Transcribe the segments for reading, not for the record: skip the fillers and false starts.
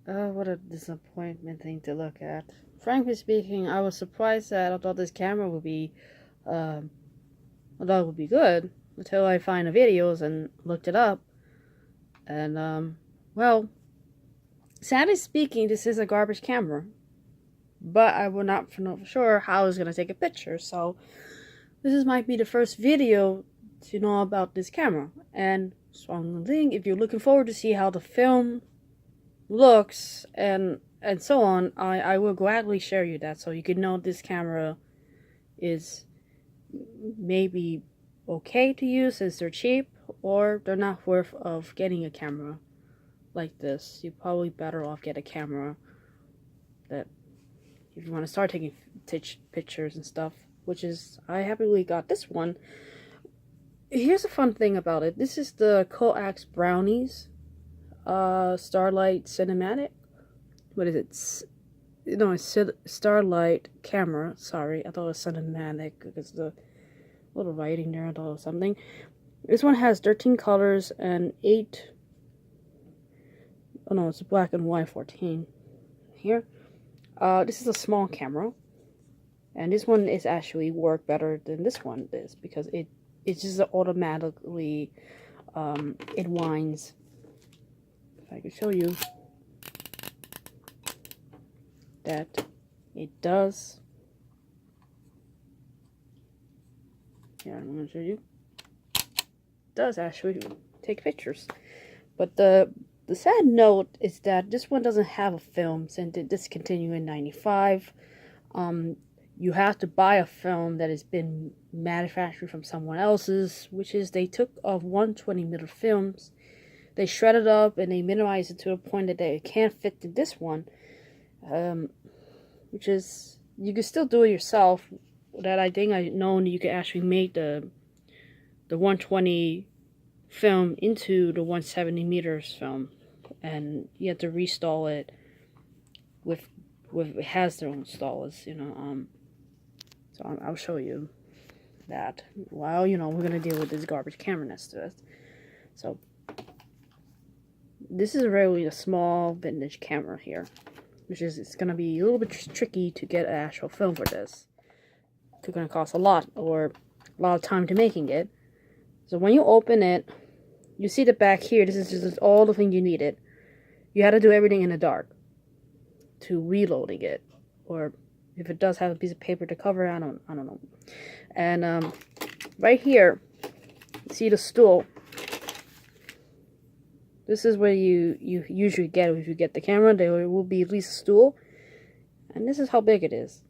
What a disappointment thing to look at. Frankly speaking, I was surprised that I thought this camera would be, um, I thought it would be good until I find the videos and looked it up. And, well, sadly speaking, this is a garbage camera. But I will not know for sure how I was going to take a picture. So, might be the first video to know about this camera. And strong link if you're looking forward to see how the film looks and so on, I will gladly share you that so you can know this camera is maybe okay to use since they're cheap, or they're not worth of getting a camera like this. You're probably better off get a camera that if you want to start taking pictures and stuff, which is I happily got this one. Here's a fun thing about it. This is the Coax Brownies Starlight Cinematic. What is it? No, it's Starlight camera. Sorry, I thought it was cinematic because the little writing there. I thought it was something. This one has 13 colors and 8. Oh no, it's black and white 14. Here. This is a small camera, and this one is actually work better than this one is because it just automatically it winds. If I could show you that it does. Yeah, I'm going to show you. It does actually take pictures. But the sad note is that this one doesn't have a film since it discontinued in 95. You have to buy a film that has been manufactured from someone else's, which is they took off 120mm films, they shredded up and they minimized it to the point that they can't fit in this one. Which is, you can still do it yourself. That I think I know you can actually make the 120 film into the 170 meters film, and you have to restall it with it has their own installers, so I'll show you that while we're gonna deal with this garbage camera next to us. So this is really a small vintage camera here, which is it's gonna be a little bit tricky to get an actual film for this. It's gonna cost a lot of time to making it. So when you open it, you see the back here. This is just all the things you needed. You had to do everything in the dark to reloading it, or if it does have a piece of paper to cover, I don't know. And right here, see the stool. This is where you usually get it. If you get the camera, there will be at least a stool, and this is how big it is.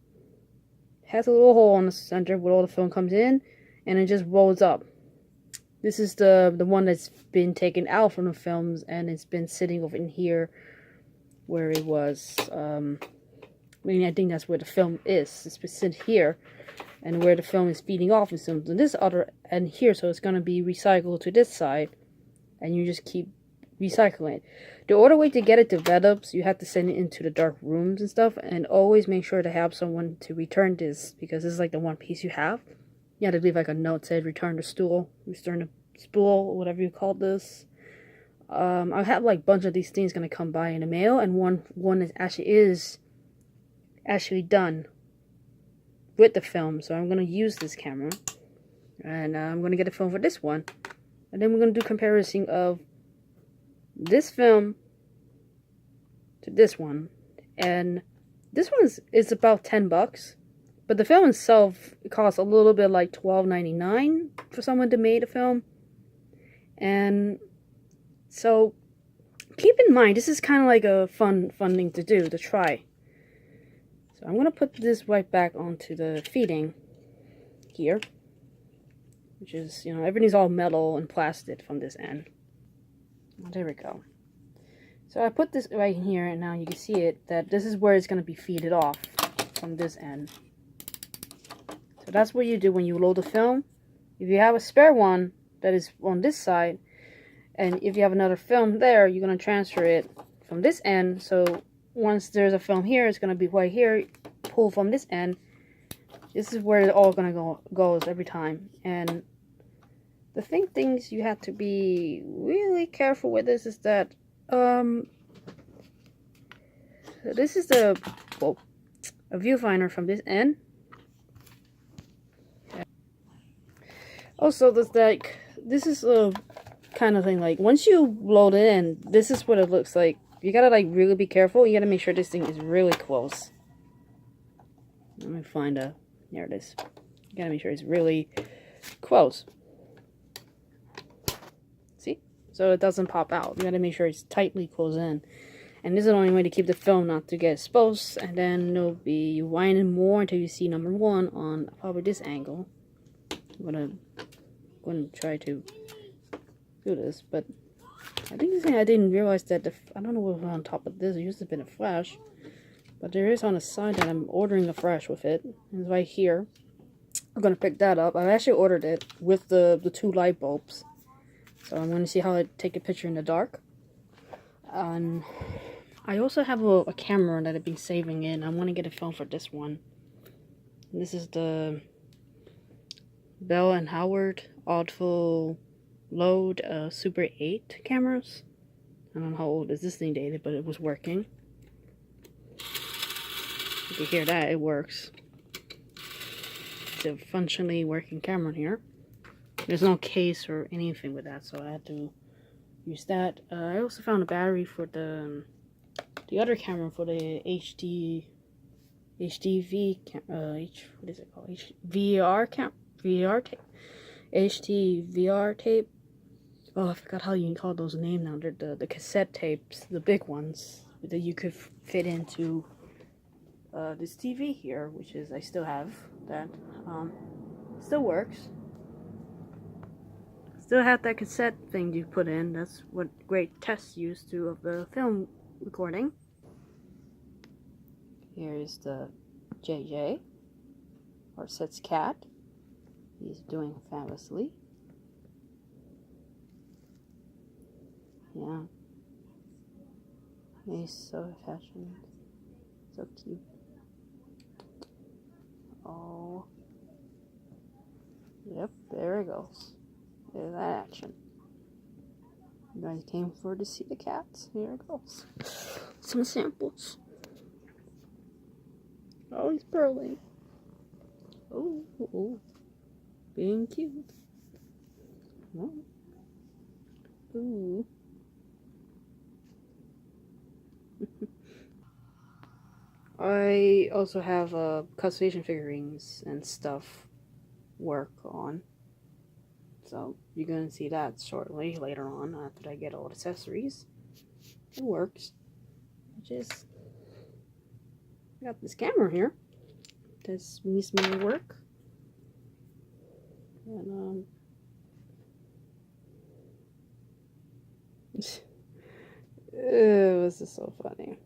It has a little hole in the center where all the film comes in, and it just rolls up. This is the one that's been taken out from the films, and it's been sitting over in here where it was. I think that's where the film is. It's been sitting here, and where the film is feeding off is on this other end here. So it's gonna be recycled to this side, and you just keep recycling it. The other way to get it developed, you have to send it into the dark rooms and stuff, and always make sure to have someone to return this because this is like the one piece you have. You have to leave like a note said return the stool, return the spool, whatever you call this. I have like a bunch of these things gonna come by in the mail, and one is actually done with the film. So I'm gonna use this camera, and I'm gonna get a film for this one, and then we're gonna do comparison of this film to this one, and this one is about $10. But the film itself, it costs a little bit like $12.99 for someone to make a film. And so keep in mind, this is kind of like a fun thing to do, to try. So I'm going to put this right back onto the feeding here, which is, everything's all metal and plastic from this end. Oh, there we go. So I put this right here, and now you can see it, that this is where it's going to be feeded off from this end. So that's what you do when you load the film. If you have a spare one that is on this side, and if you have another film there, you're going to transfer it from this end. So once there's a film here, it's going to be right here, pull from this end. This is where it's all going to goes every time. And the things you have to be really careful with this is that this is the a viewfinder from this end. Also, this is a kind of thing, like, once you load it in, this is what it looks like. You gotta, like, really be careful. You gotta make sure this thing is really close. Let me find a... There it is. You gotta make sure it's really close. See? So it doesn't pop out. You gotta make sure it's tightly closed in. And this is the only way to keep the film not to get exposed. And then it'll be winding more until you see number 1 on probably this angle. I'm gonna try to do this, but I think this thing, I didn't realize that I don't know what was on top of this. It used to have been a flash, but there is on the side that I'm ordering a flash with it. It's right here. I'm gonna pick that up. I actually ordered it with the 2 light bulbs, so I'm gonna see how I take a picture in the dark. And I also have a camera that I've been saving in. I want to get a film for this one. And this is the Bell & Howell Auto Load Super 8 cameras. I don't know how old is this thing dated, but it was working. You can hear that, it works. It's a functionally working camera in here. There's no case or anything with that, so I had to use that. I also found a battery for the other camera, for the HDV what is it called? VR tape. HD VR tape. Oh, I forgot how you can call those names now. They're the cassette tapes, the big ones that you could fit into this TV here, which is, I still have that. Still works. Still have that cassette thing you put in. That's what great tests used to of the film recording. Here's the JJ, or Set's cat. He's doing fabulously. Yeah. He's so affectionate. So cute. Oh. Yep, there it goes. There's that action. You guys came for to see the cats. Here it goes. Some samples. Oh, he's purling. Oh. Being cute. Oh. Ooh. I also have customization figurines and stuff work on. So you're gonna see that shortly later on after I get all the accessories. It works. Just I got this camera here. This needs more work. And this is so funny.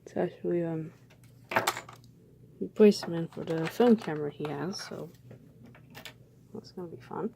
It's actually replacement for the film camera he has, so that's gonna be fun.